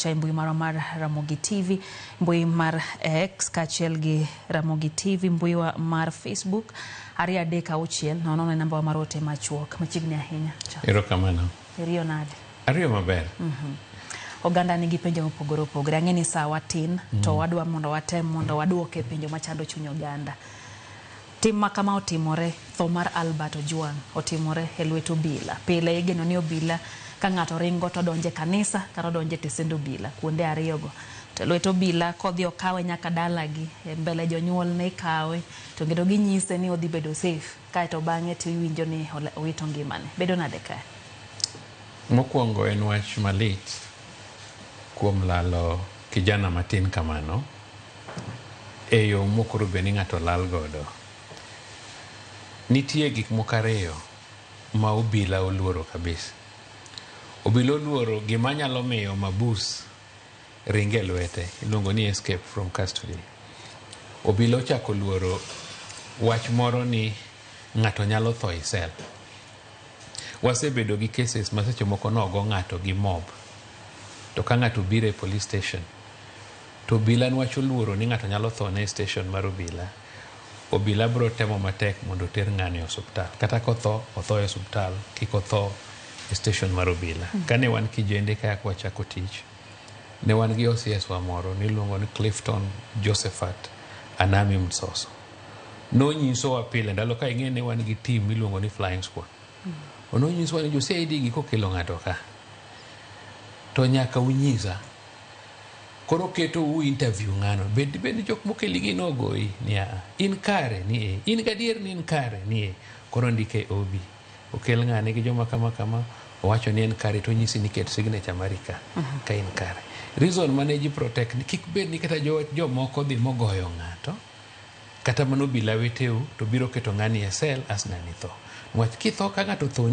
kocha mbui mar Ramogi TV, mbui mar X kachiel gi Ramogi TV, mbui mar Facebook, ariyo adek auchiel, nono ne namba mar ote machuok machiegni ahinya. Erokamano. Ariyo nade? Ariyo maber. Oganda nigi penjo mopogore opogore. Ang'e ni sawa tin to wadwa mondo watem mondo waduoke penjo machando chuny oganda. Tim ma kama otimore, tho mar Albert Ojwang otimore e lwet obila. Pile igeno ni obila ka ng'ato ringo to donje kanisa kata donje tesend obila kuonde ariyogo. To lwet obila kodhi okawe nyaka dalagi mbele jonyuol ne kawe to kendo ginyise ni odhi bedo safe kaeto bang'e to iwinjo ni owito ngimane. Bedo nade kae? Mokwongo en wach malit kuom lalo kijana matin kamano e yo mokoro be ni ng'ato lal godo. Nitie gik moko ariyo ma obila oluoro kabisa. Obila oluoro gima nyalo miyo mabus ringe lwete, iluongo ni escape from custody. Obila ochako oluoro wach moro ni ng'ato nyalo tho e sel. Wasebedo gi cases ma seche moko nogo ng'ato gi mob. To ka ng'ato biro e police station, to obila nwacho luoro ni ng'ato nyalo tho ne station mar obila. Obila bro temo matek mondo oter ng'ani e osuptal. Kata kotho, otho e osuptal, kik otho e station mar obila. Kane wan kijende kaya kwa chako tich, ne wan gi OCS wa moro niluongo ni Clifton Josephat Anami Msoso. No nyiso wa pile ndalo ka ing'e ne wan gi team miluongo ni Flying Squad. Ono nyiso wa ni jo CID gi kokelo ng'ato ka, to nyaka unyisa. Koro keto u interview ng'ano. Bed jok mokeli gi nogoi niya. In kare ni e. In gadier ni in kare ni e. Koro ndike obi. Okel ng'ane gi joma kama owacho ni en kare to nyisi ni ket signature marika ka in kare. Reason manage protect ni kik bed ni kata jo moko dhi mogoyo ng'ato. Kata mano obila weteu to biro keto ng'ani e sel as ng'ani tho. Nwach kitho ka ng'ato tho